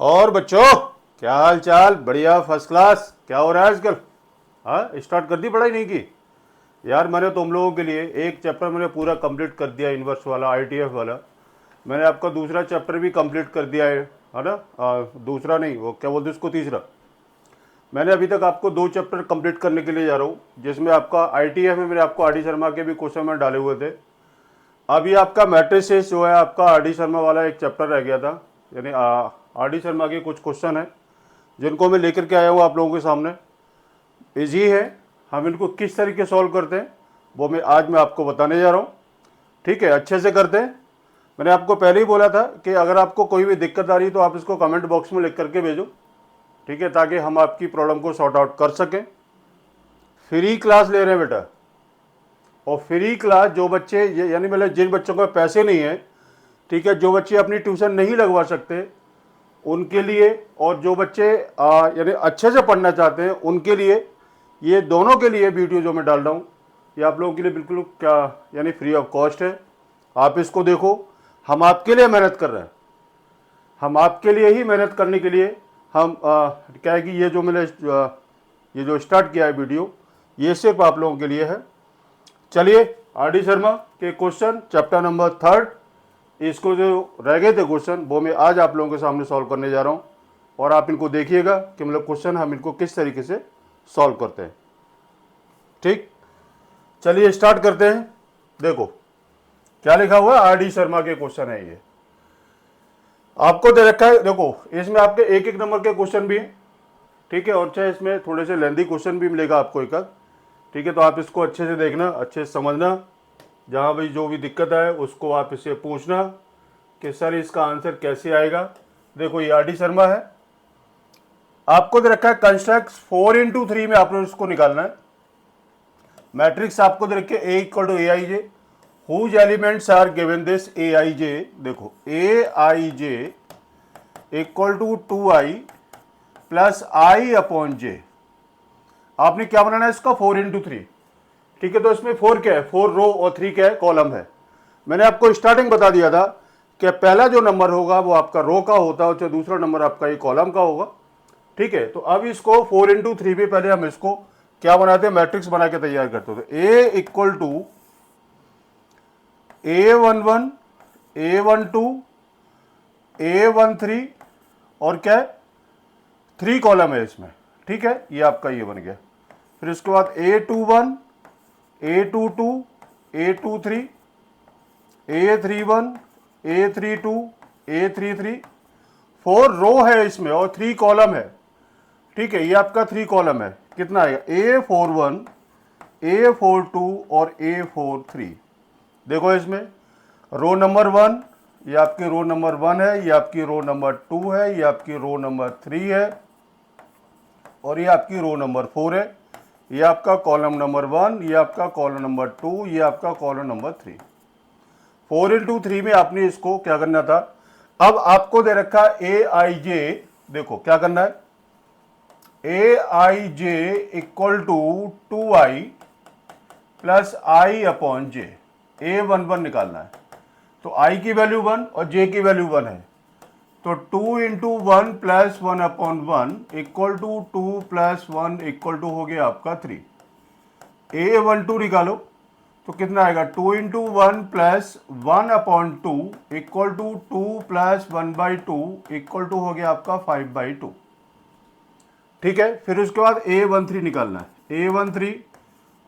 और बच्चों, क्या हाल चाल? बढ़िया, फर्स्ट क्लास। क्या हो रहा है आजकल? हाँ, स्टार्ट कर दी पढ़ाई? नहीं की? यार, मैंने तुम लोगों के लिए एक चैप्टर मैंने पूरा कंप्लीट कर दिया, इन्वर्स वाला, आईटीएफ वाला। मैंने आपका दूसरा चैप्टर भी कंप्लीट कर दिया है ना? दूसरा नहीं, वो क्या बोलते हैं उसको, तीसरा। मैंने अभी तक आपको दो चैप्टर कंप्लीट करने के लिए जा रहा हूँ, जिसमें आपका आईटीएफ में मैंने आपको आर डी शर्मा के भी क्वेश्चन में डाले हुए थे। अभी आपका मैट्रिसेस जो है, आपका आर डी शर्मा वाला एक चैप्टर रह गया था। यानी आर डी शर्मा के कुछ क्वेश्चन हैं जिनको मैं लेकर के आया हूँ आप लोगों के सामने। इजी है, हम इनको किस तरीके सॉल्व करते हैं वो मैं आपको बताने जा रहा हूँ। ठीक है, अच्छे से करते हैं। मैंने आपको पहले ही बोला था कि अगर आपको कोई भी दिक्कत आ रही है तो आप इसको कमेंट बॉक्स में लिख करके भेजो, ठीक है, ताकि हम आपकी प्रॉब्लम को सॉर्ट आउट कर सकें। फ्री क्लास ले रहे हैं बेटा, और फ्री क्लास जो बच्चे, यानी मतलब जिन बच्चों को पैसे नहीं है, ठीक है, जो बच्चे अपनी ट्यूशन नहीं लगवा सकते उनके लिए, और जो बच्चे यानी अच्छे से पढ़ना चाहते हैं उनके लिए, ये दोनों के लिए वीडियो जो मैं डाल रहा हूँ ये आप लोगों के लिए बिल्कुल क्या यानी फ्री ऑफ कॉस्ट है। आप इसको देखो, हम आपके लिए मेहनत कर रहे हैं, हम आपके लिए ही मेहनत करने के लिए हम क्या है कि ये जो मैंने ये जो स्टार्ट किया है वीडियो, ये सिर्फ आप लोगों के लिए है। चलिए, आर डी शर्मा के क्वेश्चन चैप्टर नंबर 3, इसको जो रह गए थे क्वेश्चन वो मैं आज आप लोगों के सामने सॉल्व करने जा रहा हूँ, और आप इनको देखिएगा कि मतलब क्वेश्चन हम इनको किस तरीके से सॉल्व करते हैं। ठीक, चलिए स्टार्ट करते हैं। देखो क्या लिखा हुआ है, आर डी शर्मा के क्वेश्चन है ये, आपको दे रखा है। देखो इसमें आपके एक एक नंबर के क्वेश्चन भी हैं, ठीक है, और चाहे इसमें थोड़े से लेंदी क्वेश्चन भी मिलेगा आपको एक आध, ठीक है। तो आप इसको अच्छे से देखना, अच्छे से समझना, जहाँ भी जो भी दिक्कत आए उसको आप इससे पूछना कि सर इसका आंसर कैसे आएगा। देखो ये आर डी शर्मा है, आपको दे रखा है कंस्ट्रक्ट 4 into 3 में आपने उसको निकालना है। मैट्रिक्स आपको दे रखे a equal to a i j, whose elements are given this a i j. देखो a i j equal to 2i plus i upon j. आपने क्या बनाना है इसका, 4 into 3, ठीक है। तो इसमें 4 क्या है, 4 रो और 3 क्या है, कॉलम है। मैंने आपको स्टार्टिंग बता दिया था कि पहला जो नंबर होगा वो आपका रो का होता है, चाहे दूसरा नंबर आपका ये कॉलम का होगा, ठीक है। तो अब इसको 4 into 3 में पहले हम इसको क्या बनाते हैं, मैट्रिक्स बना के तैयार करते हो। तो ए equal to A11, A12, A13 और क्या है, 3 कॉलम है इसमें, ठीक है। ये आपका ये बन गया। फिर इसके बाद A21, A22, A23, A31, A32, A33, 4 रो है इसमें और 3 कॉलम है, ठीक है। ये आपका 3 कॉलम है, कितना आएगा, A41, A42 और A43। देखो इसमें रो नंबर 1, ये आपकी रो नंबर 1 है, ये आपकी रो नंबर 2 है, ये आपकी रो नंबर 3 है, और ये आपकी रो नंबर 4 है। ये आपका कॉलम नंबर 1, ये आपका कॉलम नंबर 2, ये आपका कॉलम नंबर 3। 4 into 3 में आपने इसको क्या करना था। अब आपको दे रखा ए आई जे, देखो क्या करना है, a i j equal to 2i plus i upon j. A11 निकालना है, तो i की वैल्यू 1 और j की वैल्यू 1 है, तो 2 into 1 plus 1 upon 1 equal to 2 plus 1 equal to हो गया आपका 3। A12 निकालो तो कितना आएगा, 2 into 1 plus 1 upon 2 equal to 2 plus 1/2 equal to हो गया आपका 5/2, ठीक है। फिर उसके बाद A13 निकालना है, A13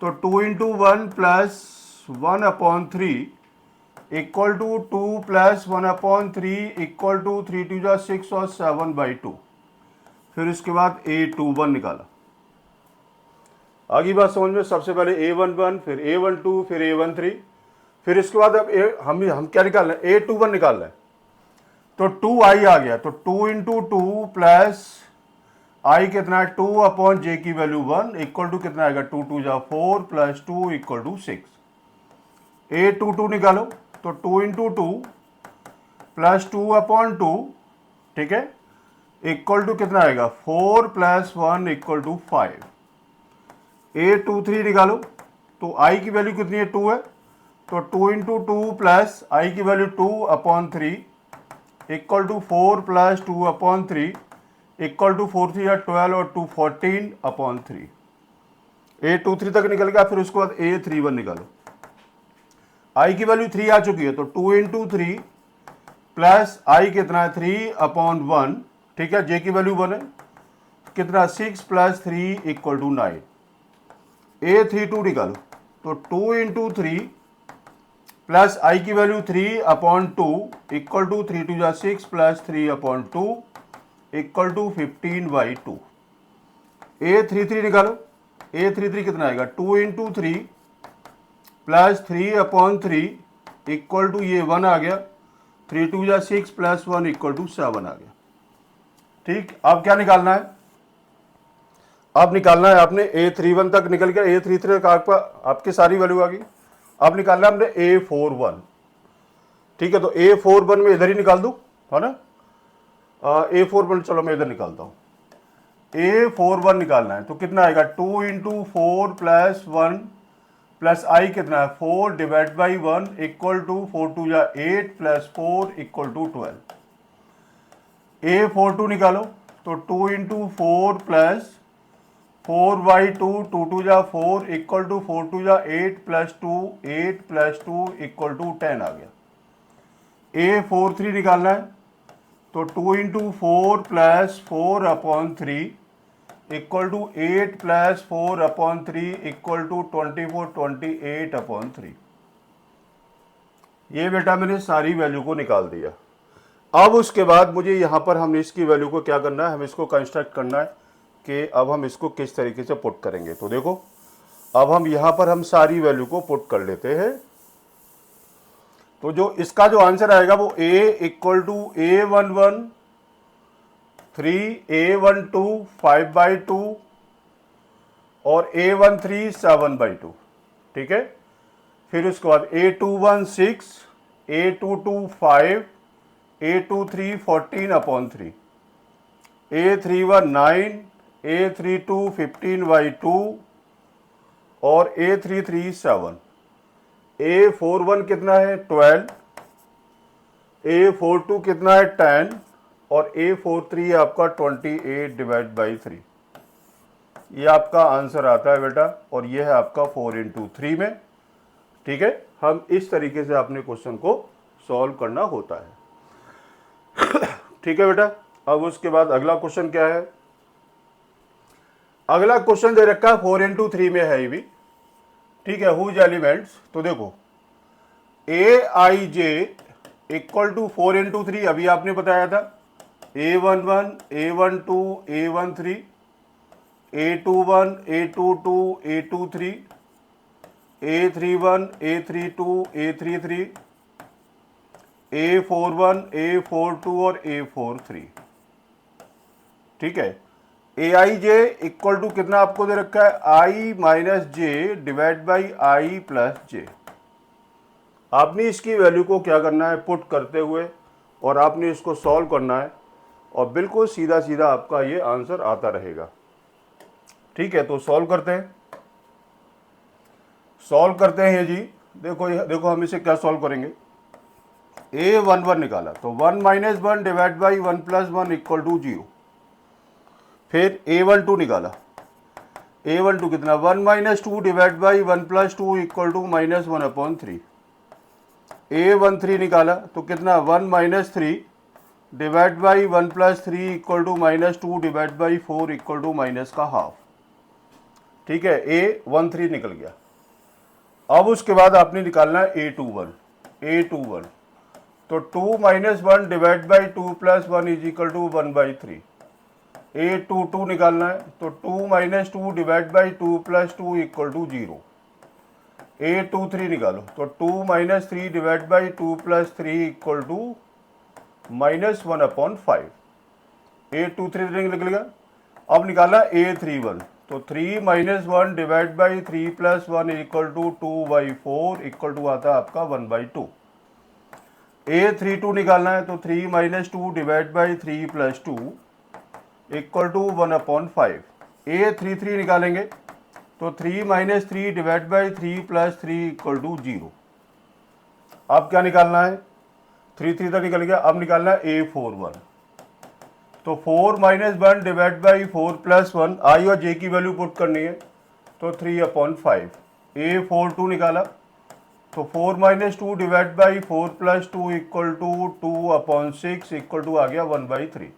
तो 2 into 1 plus 1 upon 3 equal to 2 plus 1 upon 3 equal to 3 2 जा 6 और 7/2। फिर इसके बाद A21 निकाला। आगे बात समझ में, सबसे पहले A11, फिर A12, फिर A13, फिर इसके बाद अब हम क्या निकालना है, A21 निकालना है। तो 2i आ गया, तो 2 into 2 प्लस i कितना है, 2 अपॉन जे की वैल्यू 1 इक्वल टू कितना आएगा, 2 2 जा 4 प्लस 2 इक्वल टू 6। A22 निकालो तो 2 into 2 प्लस 2 अपॉन 2, ठीक है, इक्वल टू कितना आएगा, 4 प्लस 1 इक्वल टू 5। A23 निकालो तो i की वैल्यू कितनी है, 2 है, तो 2 into 2 प्लस i की वैल्यू 2 upon 3 equal to 4 plus 2/3 equal to 4 3 या 12 और 2 14/3। A23 तक निकल गया। फिर उसके बाद A31 निकालो। आई की वैल्यू 3 आ चुकी है, तो 2 इंटू 3 प्लस आई कितना है 3/1। ठीक है, जे की वैल्यू 1 है, कितना 6 प्लस 3 इक्वल टू 9। A32 निकालो, तो 2 इंटू 3 प्लस आई की वैल्यू 3/2 इक्वल टू 3 2 जा 6 प्लस 3/2 इक्वल टू 15/2। A33 निकालो। A33 कितना आएगा 2 इंटू 3 प्लस 3/3 इक्वल टू ये 1 आ गया, 3 2 जा 6 प्लस 1 इक्वल टू 7 आ गया। ठीक, अब क्या निकालना है? अब निकालना है आपने A31 तक निकल गया, A33 तक आपकी सारी वैल्यू आ गई। अब निकालना है हमने A41। ठीक है, तो A41 में इधर ही निकाल दूं, है ना। A41 चलो मैं इधर निकालता हूं। A41 निकालना है तो कितना आएगा 2 इंटू 4 प्लस 1 प्लस आई कितना है 4 डिवाइड बाई 1 इक्वल टू 4 2 या 8 प्लस 4 इक्वल टू 12। A42 निकालो, तो 2 इंटू 4 प्लस 4/2 2 2 जा 4 इक्वल टू 4 2 जा 8 प्लस 2 8 प्लस 2 इक्वल टू 10 आ गया। A43 निकालना है, तो 2 into 4 plus 4/3 equal to 8 plus 4/3 equal to 24 28/3। ये बेटा मैंने सारी वैल्यू को निकाल दिया। अब उसके बाद मुझे यहाँ पर हम इसकी वैल्यू को क्या करना है, हम इसको कंस्ट्रक्ट करना है कि अब हम इसको किस तरीके से पुट करेंगे। तो देखो, अब हम यहाँ पर हम सारी वैल्यू को पुट कर लेते हैं। तो जो इसका जो आंसर आएगा वो A equal to A11 3 A12 5/2 और A13 7/2। ठीक है, फिर उसके बाद A21 6 A22 5 A23 14/3 A31 9 A32 15/2 और A33 7। A41 कितना है 12, A42 कितना है 10 और A43 आपका 28 डिवाइड बाई 3। ये आपका आंसर आता है बेटा, और ये है आपका 4 इंटू 3 में। ठीक है, हम इस तरीके से अपने क्वेश्चन को सॉल्व करना होता है। ठीक है बेटा, अब उसके बाद अगला क्वेश्चन क्या है? अगला क्वेश्चन दे रखा है 4 इंटू 3 में है ये भी। ठीक है, हुज एलिमेंट्स, तो देखो Aij इक्वल टू 4 इंटू 3 अभी आपने बताया था, A11 A12 A13 A21 A22 A23 A31 A32 A33 A41 A42 और A43। ठीक है, Aij इक्वल टू कितना आपको दे रखा है I minus j divide by I plus j. आपने इसकी वैल्यू को क्या करना है पुट करते हुए, और आपने इसको सॉल्व करना है, और बिल्कुल सीधा सीधा आपका ये आंसर आता रहेगा। ठीक है, तो सॉल्व करते हैं जी। देखो हम इसे क्या सॉल्व करेंगे। A11 निकाला तो 1 minus 1 divide by 1 plus 1 equal to 0। फिर A12 निकाला, A12 कितना 1 minus 2 divide by 1 plus 2 equal to -1/3। A13 निकाला तो कितना 1 minus 3 divide by 1 plus 3 equal to -2 divide by 4 equal to minus का हाफ। ठीक है, A13 निकल गया। अब उसके बाद आपने निकालना है A21 तो 2 minus 1 divide by 2 plus 1 is equal to 1/3। A22 निकालना है तो 2 minus 2 divide by 2 plus 2 equal to 0। A23 निकालो तो 2 minus 3 divide by 2 plus 3 equal to -1/5। A23 निकल गया। अब निकाला A31 तो 3 minus 1 divide by 3 plus 1 equal to 2/4 equal to आता है आपका 1/2। A32 निकालना है तो 3 minus 2 divide by 3 plus 2 equal to 1/5। A33 निकालेंगे तो 3 minus 3 divide by 3 plus 3 equal to 0। अब क्या निकालना है 3 3 तक निकल गया। अब निकालना है A41, तो 4 माइनस 1 डिवाइड बाई 4 प्लस 1, आई और जे की वैल्यू पुट करनी है, तो 3/5। A42 निकाला, तो 4 minus 2 divide by 4 plus 2 equal to 2/6 equal to आ गया 1/3।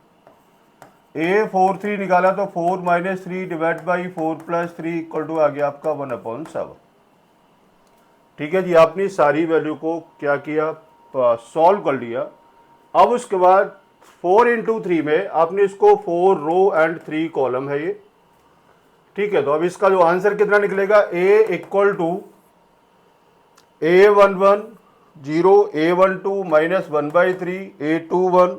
A43 निकाला, तो 4 minus 3 divide by 4 plus 3 equal to आ गया आपका 1/7। ठीक है जी, आपने सारी वैल्यू को क्या किया, सॉल्व कर लिया। अब उसके बाद 4 इंटू 3 में आपने इसको 4 रो एंड 3 कॉलम है ये। ठीक है, तो अब इसका जो आंसर कितना निकलेगा, A equal to A11 0, A12 minus 1/3, A21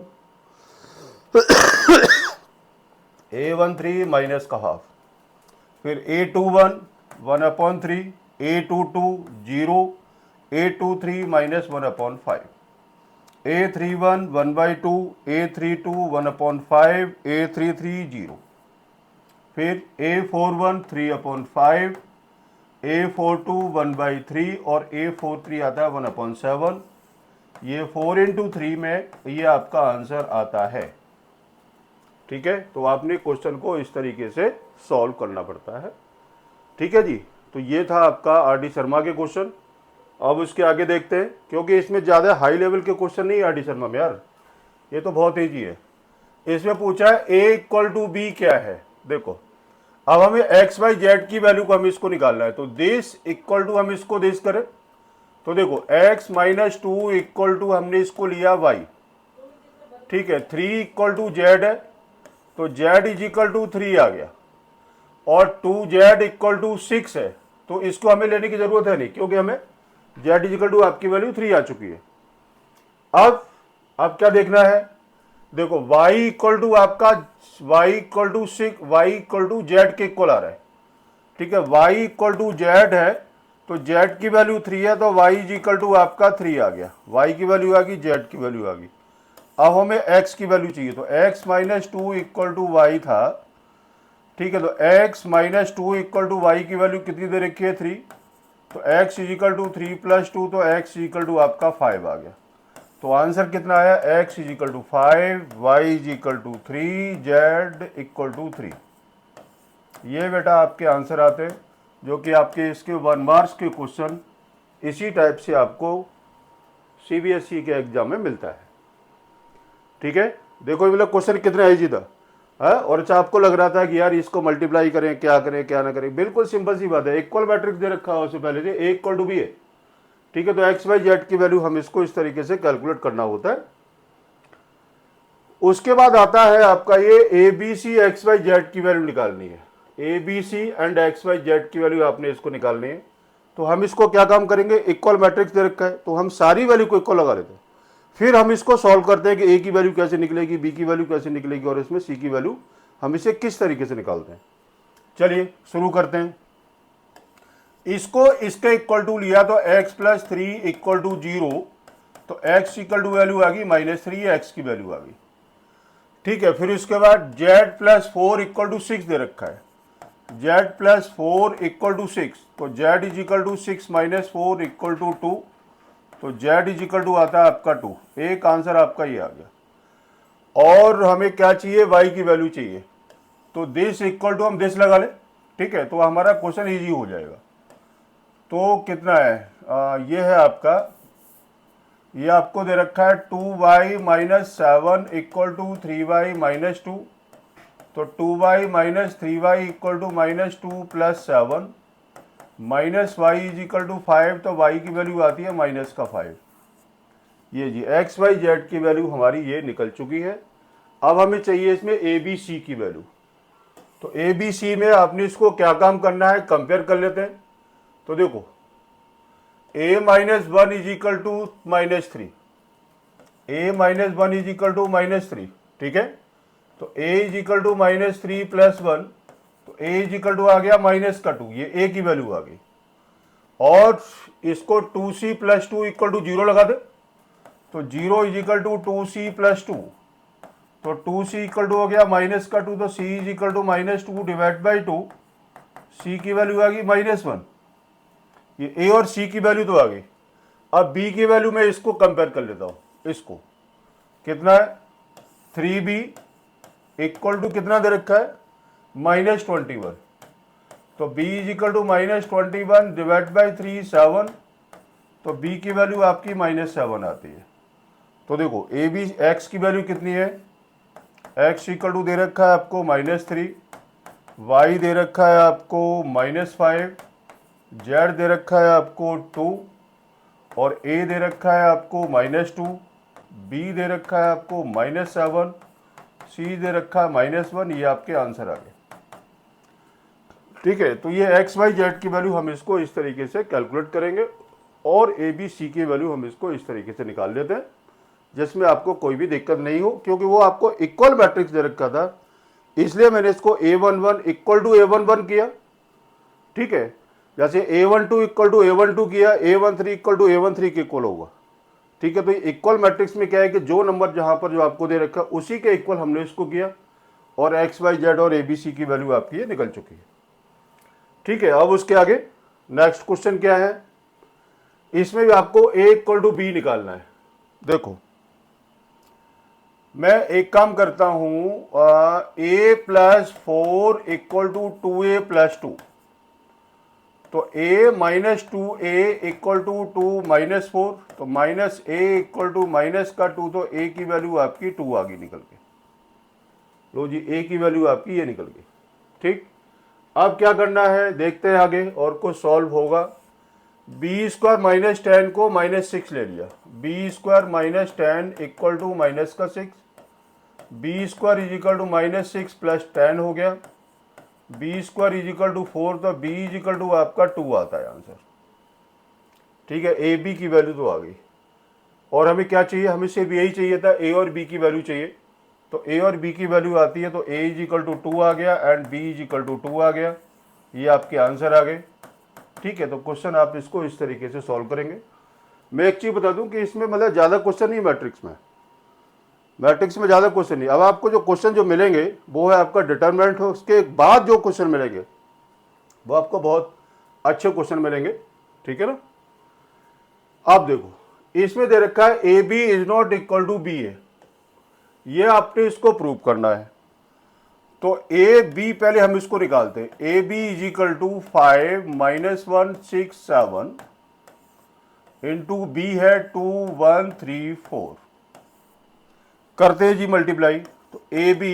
A13 minus का हाफ, फिर A21 1/3, A22 0, A23 minus 1/5, A31 1/2, A32 1/5, A33 0, फिर A41 3/5, A42 1/3 और A43 आता है 1/7। ये 4 इंटू 3 में ये आपका आंसर आता है। ठीक है, तो आपने क्वेश्चन को इस तरीके से सॉल्व करना पड़ता है। ठीक है जी, तो ये था आपका आर डी शर्मा के क्वेश्चन। अब उसके आगे देखते हैं, क्योंकि इसमें ज़्यादा हाई लेवल के क्वेश्चन नहीं है आर डी शर्मा में यार, ये तो बहुत ईजी है। इसमें पूछा है A इक्वल टू बी क्या है। देखो, अब हमें एक्स वाई जेड की वैल्यू को हम इसको निकालना है, तो दिस इक्वल टू हम इसको दिस करें, तो देखो x माइनस 2 इक्वल टू हमने इसको लिया y। ठीक है, 3 इक्वल टू जेड है, तो z इज इक्वल टू 3 आ गया, और 2z इक्वल टू 6 है, तो इसको हमें लेने की जरूरत है नहीं, क्योंकि हमें z इज इक्वल टू आपकी वैल्यू 3 आ चुकी है। अब क्या देखना है, देखो y इक्वल टू आपका y equal to 6, y equal to z के इक्वल आ रहा है। ठीक है, y इक्वल टू जेड है, तो z की वैल्यू 3 है, तो y इज इक्वल टू आपका 3 आ गया, y की वैल्यू आ गई, z की वैल्यू आ गई। अब हमें x की वैल्यू चाहिए, तो x minus 2 equal to y था। ठीक है, तो x minus 2 equal to y की वैल्यू कितनी दे रखी है, 3, तो x is equal to 3 plus 2, तो x इज इक्वल टू आपका 5 आ गया। तो आंसर कितना आया, x is equal to 5, y is equal to 3, z equal to 3। ये बेटा आपके आंसर आते हैं, जो कि आपके इसके 1 मार्क्स के क्वेश्चन इसी टाइप से आपको CBSE के एग्जाम में मिलता है। ठीक है, देखो मतलब क्वेश्चन कितना ईजी था। और अच्छा, आपको लग रहा था कि यार इसको मल्टीप्लाई करें, क्या करें क्या ना करें, बिल्कुल सिंपल सी बात है। इक्वल मैट्रिक्स दे रखा है उससे पहले से, A इक्वल टू बी है। ठीक है, तो एक्स वाई जेड की वैल्यू हम इसको इस तरीके से कैलकुलेट करना होता है। उसके बाद आता है आपका ये ABC एक्स वाई जेड की वैल्यू निकालनी है। ABC and x y z की वैल्यू आपने इसको निकालनी है। तो हम इसको क्या काम करेंगे, इक्वल मैट्रिक्स दे रखा है, तो हम सारी वैल्यू को इक्वल लगा देते हैं, फिर हम इसको सॉल्व करते हैं कि A की वैल्यू कैसे निकलेगी, B की वैल्यू कैसे निकलेगी, और इसमें C की वैल्यू हम इसे किस तरीके से निकालते हैं। चलिए शुरू करते हैं। इसको इसके इक्वल टू लिया, तो x प्लस 3 इक्वल टू 0, तो x इक्वल टू वैल्यू आ गई -3, x की वैल्यू आ गई। ठीक है, फिर इसके बाद z प्लस 4 इक्वल टू 6 दे रखा है, z प्लस 4 इक्वल टू 6, तो z is equal to 6 minus 4 equal to 2, तो z इज इक्वल टू आता है आपका 2। एक आंसर आपका ये आ गया। और हमें क्या चाहिए, y की वैल्यू चाहिए, तो दिस इक्वल टू हम दिस लगा ले। ठीक है, तो हमारा क्वेश्चन ईजी हो जाएगा। तो कितना है, ये है आपका, ये आपको दे रखा है 2y minus 7 equal to 3y minus 2, तो 2y minus 3y equal to -2 plus 7 minus y is equal to 5, तो y की वैल्यू आती है -5। ये जी एक्स वाई जेड की वैल्यू हमारी ये निकल चुकी है। अब हमें चाहिए इसमें ABC की वैल्यू। तो ABC में आपने इसको क्या काम करना है, कंपेयर कर लेते हैं। तो देखो a minus 1 is equal to -3, a minus 1 is equal to -3। ठीक है, तो a is equal to -3 plus 1, तो a इज इक्वल टू आ गया -2, ये a की वैल्यू आ गई। और इसको 2c प्लस 2 इक्वल टू 0 लगा दे, तो 0 is equal to 2c plus 2, तो 2c इक्वल टू हो गया -2, तो c is equal to -2 divide by 2, c की वैल्यू आ गई -1। ये a और c की वैल्यू तो आ गई। अब b की वैल्यू में इसको कंपेयर कर लेता हूँ। इसको कितना है 3b इक्वल टू कितना दे रखा है -21, तो b is equal to -21 divide by 3 7, तो b की वैल्यू आपकी -7 आती है। तो देखो ए बी एक्स की वैल्यू कितनी है, x इक्वल टू दे रखा है आपको -3, y दे रखा है आपको -5, z दे रखा है आपको 2 और a दे रखा है आपको -2, b दे रखा है आपको -7, c दे रखा है -1। ये आपके आंसर आ गए। ठीक है, तो ये x y z की वैल्यू हम इसको इस तरीके से कैलकुलेट करेंगे और a b c की वैल्यू हम इसको इस तरीके से निकाल लेते हैं जिसमें आपको कोई भी दिक्कत नहीं हो, क्योंकि वो आपको इक्वल मैट्रिक्स दे रखा था, इसलिए मैंने इसको a11 इक्वल टू a11 किया। ठीक है, जैसे a12 इक्वल टू a12 किया, a13 इक्वल टू a13 के इक्वल होगा। ठीक है, तो इक्वल मैट्रिक्स में क्या है कि जो नंबर जहां पर जो आपको दे रखा है उसी के इक्वल हमने इसको किया और एक्स वाई जेड और ABC की वैल्यू आपकी ये निकल चुकी है। ठीक है, अब उसके आगे नेक्स्ट क्वेश्चन क्या है, इसमें भी आपको a इक्वल टू b निकालना है। देखो मैं एक काम करता हूं, a plus 4 equal to 2a plus 2, तो a minus 2a equal to 2 minus 4, तो minus a equal to minus का 2, तो a की वैल्यू आपकी 2 आ गई निकल के। लो जी, a की वैल्यू आपकी ये निकल गई। ठीक, अब क्या करना है देखते हैं आगे, और कुछ सॉल्व होगा। b स्क्वायर माइनस 10 को -6 ले लिया, b square minus 10 equal to minus का 6, b square is equal to -6 plus 10 हो गया, b square is equal to 4, तो b इज इक्वल टू आपका 2 आता है आंसर। ठीक है, a b की वैल्यू तो आ गई, और हमें क्या चाहिए, हमें सिर्फ यही चाहिए था, a और b की वैल्यू चाहिए। तो a और b की वैल्यू आती है, तो a इज इक्वल टू 2 आ गया and b is equal to 2 आ गया, ये आपके आंसर आ गए। ठीक है, तो क्वेश्चन आप इसको इस तरीके से सॉल्व करेंगे। मैं एक चीज़ बता दूं कि इसमें मतलब ज़्यादा क्वेश्चन नहीं, मैट्रिक्स में ज़्यादा क्वेश्चन नहीं। अब आपको जो क्वेश्चन जो मिलेंगे वो है आपका डिटरमिनेंट, हो उसके बाद जो क्वेश्चन मिलेंगे वो आपको बहुत अच्छे क्वेश्चन मिलेंगे। ठीक है ना, अब देखो इसमें दे रखा है a B is not equal to B a, ये आपने इसको प्रूव करना है। तो ए बी पहले हम इसको निकालते हैं, A B is equal to 5 -1 6 7 into B है 2 1 3 4, करते हैं जी मल्टीप्लाई। तो A B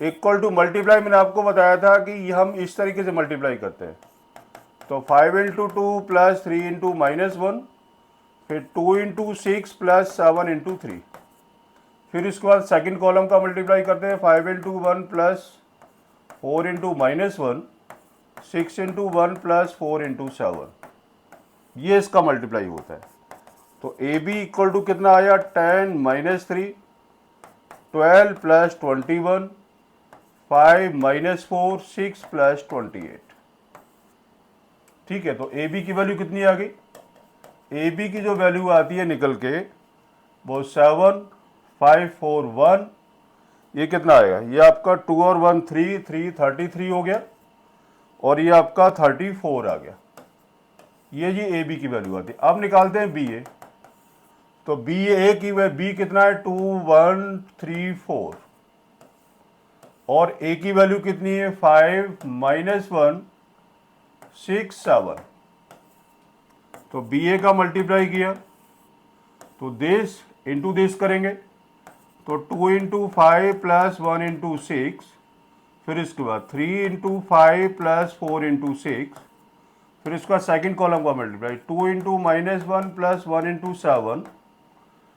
equal to multiply, मैंने आपको बताया था कि हम इस तरीके से मल्टीप्लाई करते हैं। तो 5 इंटू 2 प्लस 3 इंटू -1, फिर 2 इंटू 6 प्लस 7 इंटू 3, फिर इसके बाद सेकंड कॉलम का मल्टीप्लाई करते हैं, 5 into 1 plus 4 into -1, 6 into 1 plus 4 into 7, ये इसका मल्टीप्लाई होता है। तो ए बी इक्वल टू कितना आया, 10 -3 12 प्लस 21 5 -4 6 प्लस 28। ठीक है, तो ए बी की वैल्यू कितनी आ गई, ए बी की जो वैल्यू आती है निकल के वो 7 5 4 1, ये कितना आएगा, ये आपका 2 और 1 3 3 33 हो गया, और ये आपका 34 आ गया। ये जी ए बी की वैल्यू आती है। अब निकालते हैं बी ए, तो बी ए की बी कितना है 2 1 3 4, और ए की वैल्यू कितनी है 5 -1 6 7। तो बी ए का मल्टीप्लाई किया तो दिस इंटू दिस करेंगे, तो 2 इंटू 5 प्लस 1 इंटू 6, फिर इसके बाद 3 इंटू 5 प्लस 4 इंटू 6, फिर इसका सेकंड कॉलम का मल्टीप्लाई 2 इंटू -1 प्लस 1 इंटू 7,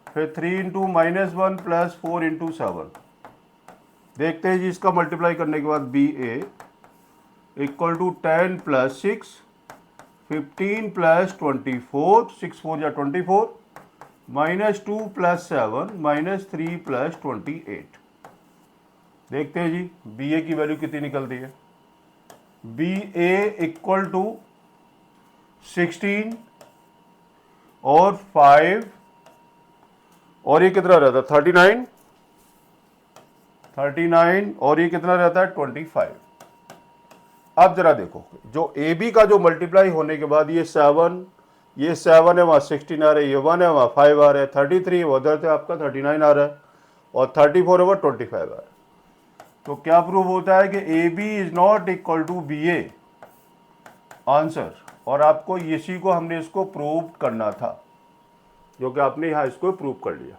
फिर 3 इंटू -1 प्लस 4 इंटू 7। देखते हैं जी, इसका मल्टीप्लाई करने के बाद B A equal to 10 plus 6 15 plus 24, 6 4 या 24, -2 प्लस 7 -3 प्लस 28। देखते हैं जी बी ए की वैल्यू कितनी निकलती है, बी ए इक्वल टू 16 और 5, और ये कितना रहता है 39, और ये कितना रहता है 25। अब जरा देखो, जो ए बी का जो मल्टीप्लाई होने के बाद ये 7 ये 7 है, वहाँ 16 आ रहा है, ये 1 है, वहाँ 5 आ रहा है, 33 उधर से आपका 39 आ रहा है, और 34 है, वह 25 आ रहा है। तो क्या प्रूव होता है कि A B is not equal to B A answer. और आपको इसी को हमने इसको प्रूव करना था, जो कि आपने यहाँ इसको प्रूव कर लिया।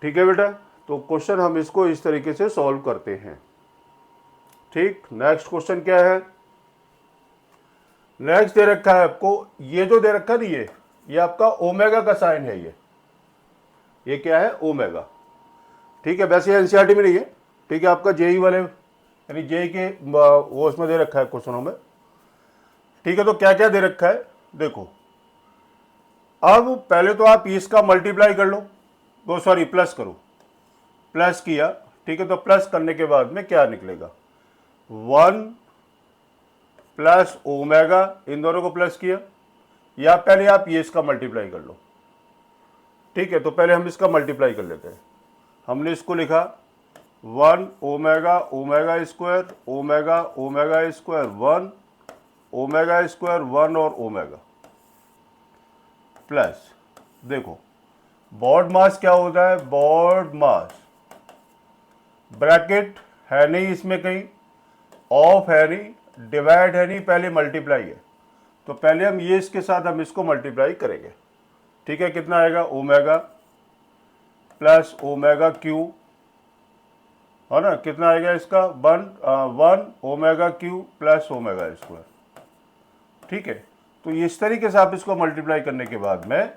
ठीक है बेटा, तो क्वेश्चन हम इसको इस तरीके से सॉल्व करते हैं। ठीक, नेक्स्ट क्वेश्चन क्या है? नेक्स्ट दे रखा है आपको, ये जो दे रखा है ना, ये आपका ओमेगा का साइन है। ये क्या है? ओमेगा। ठीक है, वैसे एनसीईआरटी में नहीं है, ठीक है, आपका जेई वाले यानी जेई के वो उसमें दे रखा है क्वेश्चनों में। ठीक है, तो क्या क्या दे रखा है देखो। अब पहले तो आप इसका मल्टीप्लाई कर लो, वो सॉरी प्लस करो, प्लस किया। ठीक है, तो प्लस करने के बाद में क्या निकलेगा? 1 प्लस ओमेगा, इन दोनों को प्लस किया, या पहले आप ये इसका मल्टीप्लाई कर लो। ठीक है, तो पहले हम इसका मल्टीप्लाई कर लेते हैं। हमने इसको लिखा 1 omega omega square omega omega square 1 omega square 1 और ओमेगा प्लस, देखो बॉड मास क्या होता है? बॉड मास ब्रैकेट है नहीं इसमें कहीं, ऑफ है नहीं, डिवाइड है नहीं, पहले मल्टीप्लाई है। तो पहले हम ये इसके साथ हम इसको मल्टीप्लाई करेंगे। ठीक है, कितना आएगा? ओमेगा प्लस ओमेगा क्यू, है ना, कितना आएगा इसका? 1 omega cube plus omega square. ठीक है, तो इस तरीके से आप इसको मल्टीप्लाई करने के बाद में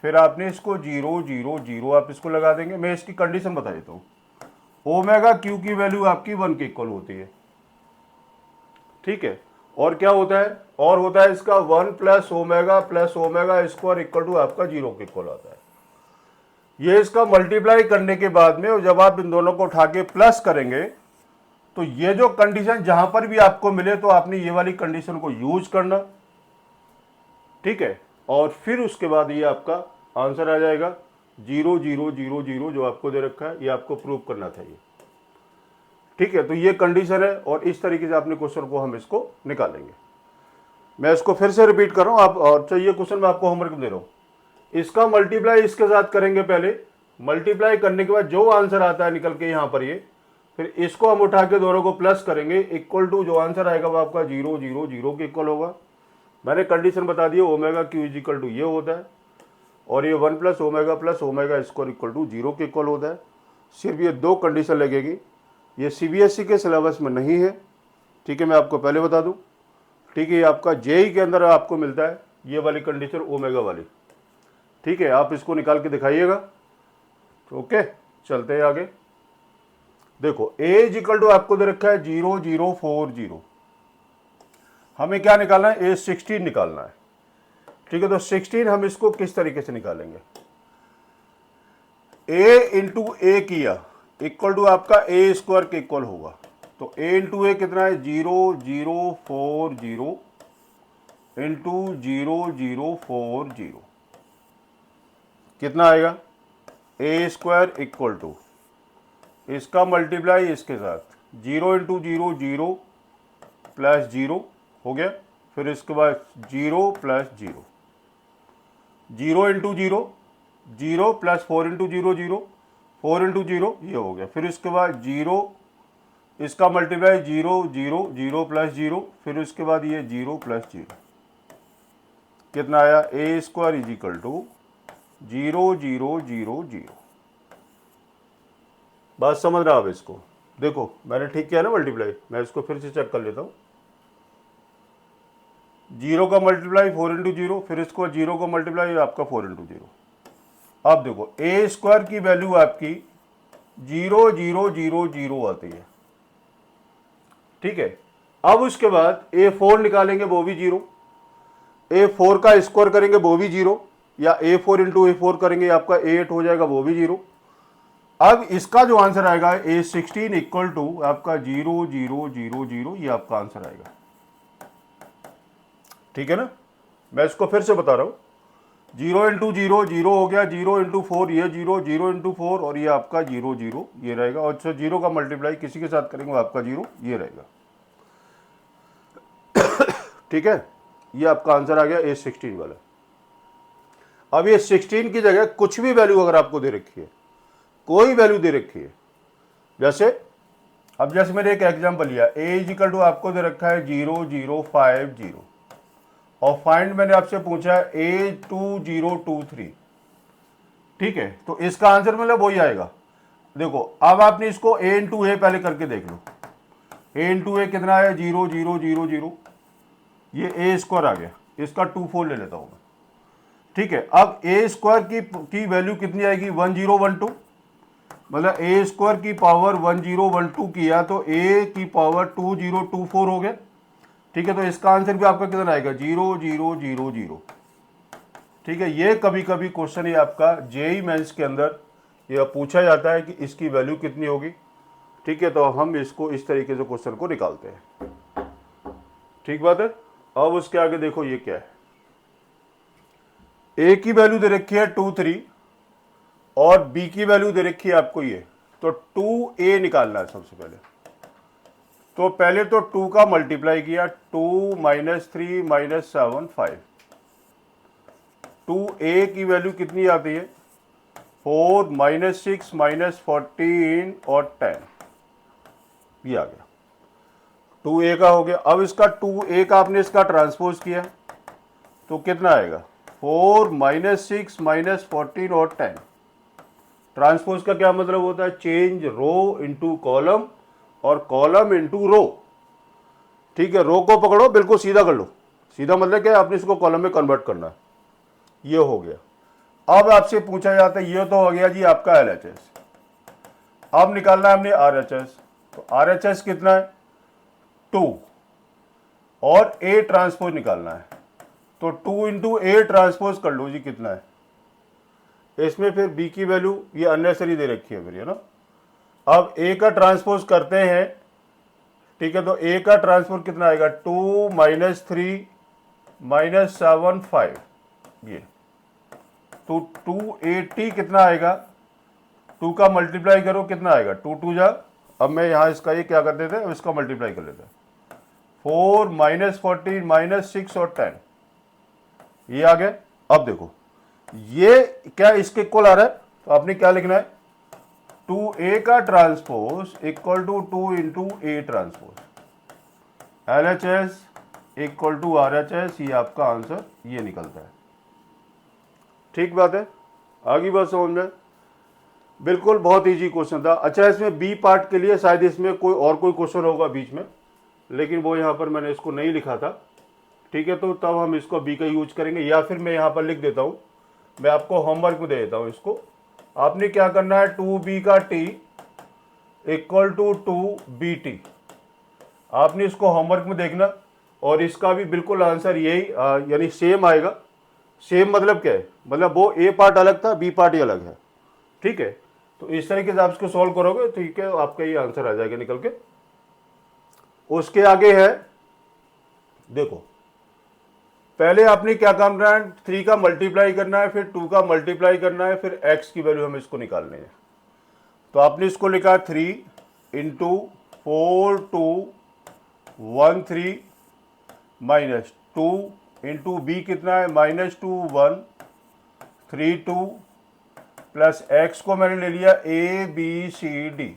फिर आपने इसको 0 0 0 आप इसको लगा देंगे। मैं इसकी कंडीशन बता देता हूँ। ओमेगा क्यू की वैल्यू आपकी 1 के इक्वल होती है। ठीक है, और क्या होता है? और होता है इसका 1 plus omega square equal to आपका 0 के इक्वल आता है। ये इसका मल्टीप्लाई करने के बाद में जब आप इन दोनों को उठा के प्लस करेंगे, तो ये जो कंडीशन जहां पर भी आपको मिले तो आपने ये वाली कंडीशन को यूज करना। ठीक है, और फिर उसके बाद ये आपका आंसर आ जाएगा 0 0 0 0 जो आपको दे रखा है, ये आपको प्रूव करना था ये। ठीक है, तो ये कंडीशन है, और इस तरीके से अपने क्वेश्चन को हम इसको निकालेंगे। मैं इसको फिर से रिपीट कर रहा हूं आप, और चाहिए क्वेश्चन मैं आपको होमवर्क दे रहा हूं। इसका मल्टीप्लाई इसके साथ करेंगे पहले, मल्टीप्लाई करने के बाद जो आंसर आता है निकल के यहाँ पर ये, फिर इसको हम उठा के दोनों को प्लस करेंगे, इक्वल टू जो आंसर आएगा वो आपका 0 0 0 के इक्वल होगा। मैंने कंडीशन बता दी, omega q is equal to ये होता है, और ये 1 plus omega square equal to 0 के इक्वल होता है। सिर्फ ये 2 कंडीशन लगेगी। ये सीबीएसई के सिलेबस में नहीं है। ठीक है, मैं आपको पहले बता दूं। ठीक है, ये आपका जेई के अंदर आपको मिलता है ये वाली कंडीशन ओमेगा वाली। ठीक है, आप इसको निकाल के दिखाइएगा। ओके, चलते हैं आगे। देखो ए इज इक्वल टू आपको दे रखा है 0 0 4 0। हमें क्या निकालना है? ए 16 निकालना है। ठीक है, तो 16 हम इसको किस तरीके से निकालेंगे? ए इंटू ए किया इक्वल टू आपका ए स्क्वायर के इक्वल होगा। तो ए इंटू ए कितना है? 0 0 4 0 इंटू 0 0 4 0 कितना आएगा? ए स्क्वायर इक्वल टू इसका मल्टीप्लाई इसके साथ 0 इंटू 0 0 प्लस 0 हो गया। फिर इसके बाद 0 plus 0, 0 into 0 0 plus 4 into 0 0 4 into 0 ये हो गया। फिर इसके बाद 0 इसका मल्टीप्लाई 0 0 0 प्लस 0, फिर उसके बाद ये 0 प्लस 0 कितना आया? ए स्क्वायर इज इक्वल टू 0 0 0 0। बात समझ रहा आप इसको? देखो मैंने ठीक किया ना मल्टीप्लाई, मैं इसको फिर से चेक कर लेता हूँ। 0 का मल्टीप्लाई 4 इंटू 0, फिर इसको 0 का मल्टीप्लाई आपका 4 इंटू 0। अब देखो ए स्क्वायर की वैल्यू आपकी 0 0 0 0 आती है। ठीक है, अब उसके बाद A4 निकालेंगे वो भी 0, A4 का स्क्वायर करेंगे वो भी 0, या A4 इंटू A4 करेंगे आपका A8 हो जाएगा वो भी 0। अब इसका जो आंसर आएगा A16 इक्वल टू आपका 0 0 0 0, ये आपका आंसर आएगा। ठीक है ना, मैं इसको फिर से बता रहा हूँ। 0 इंटू 0 0 हो गया, 0 इंटू 4 ये 0 0 इंटू 4, और ये आपका 0 0 ये रहेगा, और 0 का मल्टीप्लाई किसी के साथ करेंगे वो आपका 0 ये रहेगा। ठीक है, ये आपका आंसर आ गया A16 वाला। अब ये 16 की जगह कुछ भी वैल्यू अगर आपको दे रखी है, कोई वैल्यू दे रखी है, जैसे अब जैसे मैंने एक एग्जांपल लिया, a इजिकल टू आपको दे रखा है 0050 और फाइंड मैंने आपसे पूछा है A2023, ठीक है, तो इसका आंसर मतलब वही आएगा। देखो अब आपने इसको a इंटू ए पहले करके देख लो, a इंटू ए कितना है 0000, ये ए स्क्वायर आ गया, इसका 24 ले लेता हूँ मैं, ठीक है। अब ए स्क्वायर की वैल्यू कितनी आएगी 1012, मतलब ए स्क्वायर की पावर 1012 किया तो ए की पावर 2024 हो गया, ठीक है। तो इसका आंसर भी आपका कितना आएगा 0000, ठीक है। ये कभी कभी क्वेश्चन ये आपका जेई मेंस के अंदर ये पूछा जाता है कि इसकी वैल्यू कितनी होगी, ठीक है। तो हम इसको इस तरीके से क्वेश्चन को निकालते हैं, ठीक बात है। अब उसके आगे देखो ये क्या है, ए की वैल्यू दे रखी है 23 और बी की वैल्यू दे रखी है आपको ये, तो 2a निकालना है सबसे पहले। तो पहले तो 2 का मल्टीप्लाई किया, 2 - 3 - 7 5, 2a की वैल्यू कितनी आती है 4 - 6 - 14 और 10, ये आ गया 2a का हो गया। अब इसका 2a का आपने इसका ट्रांसपोज किया तो कितना आएगा 4 - 6 - 14 और 10। ट्रांसपोज का क्या मतलब होता है, चेंज रो इनटू कॉलम और कॉलम इनटू रो, ठीक है। रो को पकड़ो बिल्कुल सीधा कर लो, सीधा मतलब क्या आपने इसको कॉलम में कन्वर्ट करना है, ये हो गया। अब आपसे पूछा जाता है, ये तो हो गया जी आपका LHS, अब निकालना है हमने RHS। तो RHS कितना है 2 और A ट्रांसपोज निकालना है, तो 2 इंटू A ट्रांसपोज कर लो जी कितना है। इसमें फिर B की वैल्यू ये अननेसेसरी दे रखी है फिर, है ना। अब A का ट्रांसपोज करते हैं, ठीक है। तो A का ट्रांसपोज कितना आएगा 2 - 3 - 7 5, ये तो 280 कितना आएगा, 2 का मल्टीप्लाई करो कितना आएगा 2 2 जा, अब मैं यहाँ इसका ये क्या कर देते हैं, इसका मल्टीप्लाई कर लेते हैं, 4 - 14 - 6 और 10, ये आ गया। अब देखो ये क्या इसके इक्वल आ रहा है, तो आपने क्या लिखना है 2a का transpose equal to 2 into A transpose, LHS equal to RHS, ये आपका आंसर ये निकलता है, ठीक बात है। आगे बात समझ में, बिल्कुल बहुत इजी क्वेश्चन था। अच्छा इसमें बी पार्ट के लिए शायद इसमें कोई और कोई क्वेश्चन होगा बीच में, लेकिन वो यहाँ पर मैंने इसको नहीं लिखा था, ठीक है। तो तब हम इसको बी का यूज करेंगे, या फिर मैं यहाँ पर लिख देता हूँ, मैं आपको होमवर्क में दे देता हूँ इसको। आपने क्या करना है 2b का t इक्वल टू 2bt, आपने इसको होमवर्क में देखना, और इसका भी बिल्कुल आंसर यही यानी सेम आएगा। सेम मतलब क्या है, मतलब वो ए पार्ट अलग था, बी पार्ट ही अलग है, ठीक है। तो इस तरीके से आप इसको सॉल्व करोगे, ठीक है, आपका ये आंसर आ जाएगा निकल के। उसके आगे है देखो, पहले आपने क्या काम करना है 3 का मल्टीप्लाई करना है, फिर 2 का मल्टीप्लाई करना है, फिर x की वैल्यू हमें इसको निकालनी है। तो आपने इसको लिखा 3 इंटू 4 2 1 3 माइनस 2 इंटू बी कितना है -2 1 3 2 प्लस x को मैंने ले लिया ABCD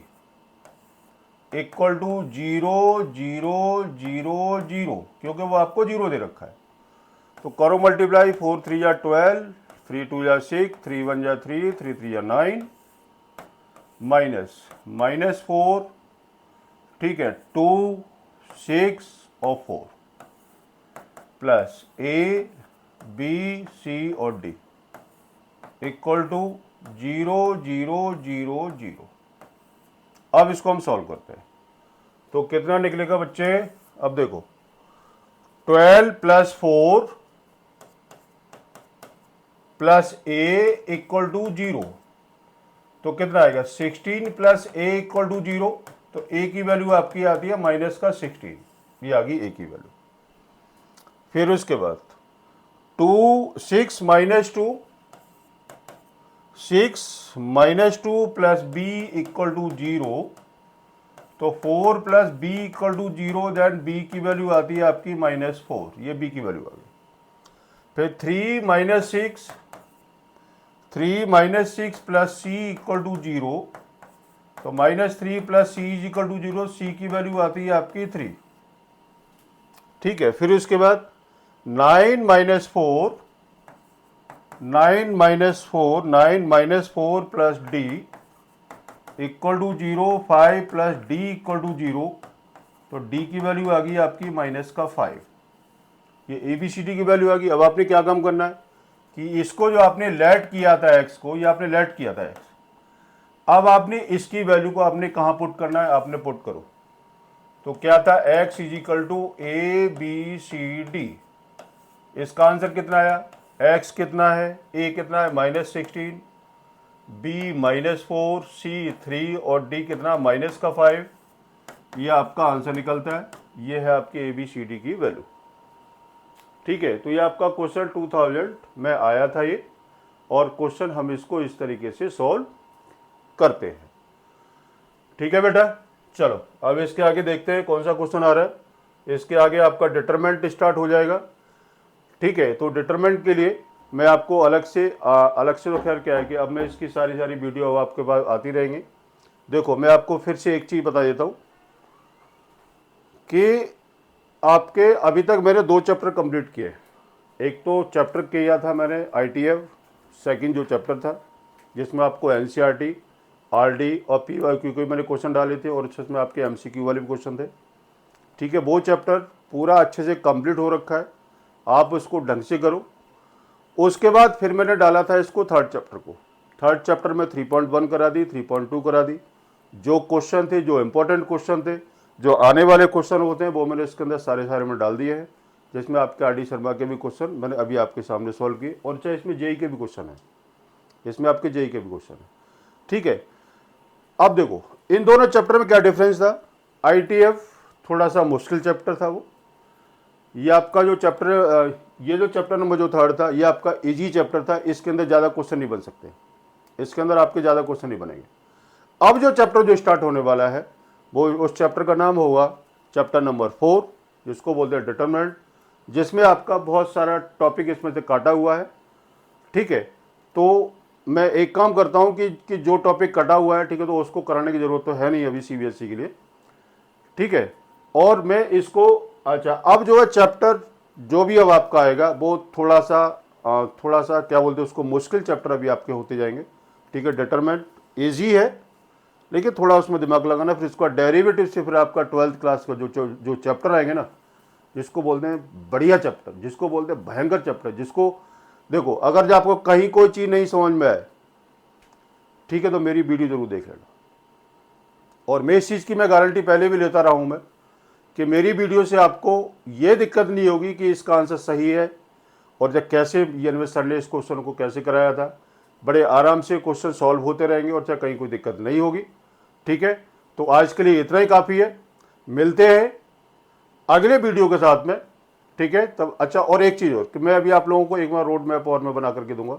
इक्वल टू 0 0 0 0, क्योंकि वो आपको 0 दे रखा है। तो करो मल्टीप्लाई, 4 3 या 12, 3 2 या 6, 3 1 या 3, 3 3 या 9, माइनस 4, ठीक है, 2 6 और 4 प्लस A B C और D इक्वल टू 0 0 0 0। अब इसको हम सॉल्व करते हैं, तो कितना निकलेगा बच्चे, अब देखो 12 plus 4 plus A equal to 0, तो कितना आएगा 16 प्लस A इक्वल टू 0, तो A की वैल्यू आपकी आती है -16, ये आ गई A की वैल्यू। फिर उसके बाद 6 - 2 6 - 2 प्लस B इक्वल टू 0, तो 4 plus B equal to 0, then B की वैल्यू आती है आपकी -4, ये B की वैल्यू आ गई। फिर 3 - 6 प्लस सी इक्वल टू 0, तो -3 plus C is equal to 0, C की वैल्यू आती है आपकी 3। ठीक है, फिर उसके बाद 9 - 4 plus D equal to 0, 5 plus D equal to 0, तो डी की वैल्यू आ गई आपकी -5। ये ABCD की वैल्यू आ गई। अब आपने क्या काम करना है कि इसको जो आपने लेट किया था x को, ये आपने लेट किया था x, अब आपने इसकी वैल्यू को आपने कहाँ पुट करना है, आपने पुट करो। तो क्या था, x is equal to ABCD। इसका आंसर कितना आया, x कितना है, a कितना है -16, b -4, c 3 और d कितना -5। ये आपका आंसर निकलता है। ये है आपकी ABCD की वैल्यू। ठीक है, तो ये आपका क्वेश्चन 2000 में आया था ये, और क्वेश्चन हम इसको इस तरीके से सॉल्व करते हैं। ठीक है बेटा, चलो अब इसके आगे देखते हैं कौन सा क्वेश्चन आ रहा है। इसके आगे आपका डिटरमिनेंट स्टार्ट हो जाएगा। ठीक है, तो डिटरमिनेंट के लिए मैं आपको अलग से तो खैर क्या है कि अब मैं इसकी सारी वीडियो अब आपके पास आती रहेंगी। देखो, मैं आपको फिर से एक चीज़ बता देता हूँ कि आपके अभी तक मैंने 2 चैप्टर कंप्लीट किए। एक तो चैप्टर किया था मैंने ITF सेकंड जो चैप्टर था, जिसमें आपको NCERT, RD और PYQ के मैंने क्वेश्चन डाले थे, और इसमें आपके MCQ वाले भी क्वेश्चन थे। ठीक है, वो चैप्टर पूरा अच्छे से कंप्लीट हो रखा है, आप उसको ढंग से करो। उसके बाद फिर मैंने डाला था इसको थर्ड चैप्टर को। थर्ड चैप्टर में 3.1 करा दी, 3.2 करा दी। जो क्वेश्चन थे, जो इंपॉर्टेंट क्वेश्चन थे, जो आने वाले क्वेश्चन होते हैं, वो मैंने इसके अंदर सारे में डाल दिए हैं। जिसमें आपके RD शर्मा के भी क्वेश्चन मैंने अभी आपके सामने सॉल्व किए, और चाहे इसमें JEE के भी क्वेश्चन हैं, इसमें आपके JEE के भी क्वेश्चन हैं। ठीक है, अब देखो इन दोनों चैप्टर में क्या डिफरेंस था। ITF थोड़ा सा मुश्किल चैप्टर था वो। ये आपका जो चैप्टर, ये जो चैप्टर नंबर जो थर्ड था, ये आपका इजी चैप्टर था। इसके अंदर ज़्यादा क्वेश्चन नहीं बन सकते, इसके अंदर आपके ज़्यादा क्वेश्चन नहीं बनेंगे। अब जो चैप्टर जो स्टार्ट होने वाला है, वो उस चैप्टर का नाम होगा चैप्टर नंबर 4, जिसको बोलते हैं डिटरमिनेंट, जिसमें आपका बहुत सारा टॉपिक इसमें से काटा हुआ है। ठीक है, तो मैं एक काम करता हूं कि जो टॉपिक कटा हुआ है, ठीक है, तो उसको कराने की ज़रूरत तो है नहीं अभी CBSE के लिए। ठीक है, और मैं इसको, अच्छा अब जो है चैप्टर जो भी अब आपका आएगा, वो थोड़ा सा क्या बोलते हैं उसको, मुश्किल चैप्टर अभी आपके होते जाएंगे। ठीक है, डिटरमिनेंट ईजी है, लेकिन थोड़ा उसमें दिमाग लगाना। फिर इसका डेरिवेटिव से फिर आपका 12th क्लास का जो चैप्टर आएंगे ना, जिसको बोलते हैं बढ़िया चैप्टर, जिसको बोलते हैं भयंकर चैप्टर, जिसको देखो अगर जो आपको कहीं कोई चीज़ नहीं समझ में आए, ठीक है, तो मेरी वीडियो जरूर देख लेना। और मैं इस चीज़ की मैं गारंटी पहले भी लेता रहा हूँ मैं, कि मेरी वीडियो से आपको ये दिक्कत नहीं होगी कि इसका आंसर सही है, और जब कैसे यूनिवर्स सर ने इस क्वेश्चन को कैसे कराया था, बड़े आराम से क्वेश्चन सॉल्व होते रहेंगे, और चाहे कहीं कोई दिक्कत नहीं होगी। ठीक है, तो आज के लिए इतना ही काफ़ी है। मिलते हैं अगले वीडियो के साथ में। ठीक है, तब अच्छा, और एक चीज़ और कि मैं अभी आप लोगों को एक बार रोड मैप और मैं बना करके दूंगा।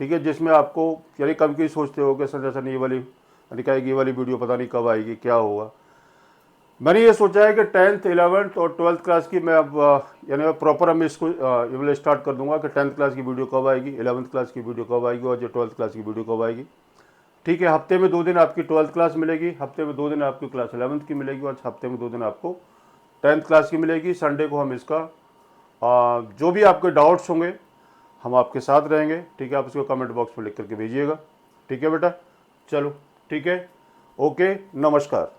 ठीक है, जिसमें आपको, यानी कभी कभी सोचते हो कि सर जैसा ये वाली यानी क्या ये वाली वीडियो पता नहीं कब आएगी, क्या होगा। मैंने ये सोचा है कि 10th 11th और 12th क्लास की मैं अब यानी प्रॉपर हम इसको स्टार्ट कर दूंगा कि 10th क्लास की वीडियो कब आएगी, 11th क्लास की वीडियो कब आएगी, और जो 12th क्लास की वीडियो कब आएगी। ठीक है, हफ्ते में 2 दिन आपकी 12th क्लास मिलेगी, हफ्ते में 2 दिन आपकी क्लास 11th की मिलेगी, और हफ्ते में 2 दिन आपको 10th क्लास की मिलेगी। संडे को हम इसका जो भी आपके डाउट्स होंगे हम आपके साथ रहेंगे। ठीक है, आप इसको कमेंट बॉक्स में लिख करके भेजिएगा। ठीक है बेटा, चलो ठीक है, ओके, नमस्कार।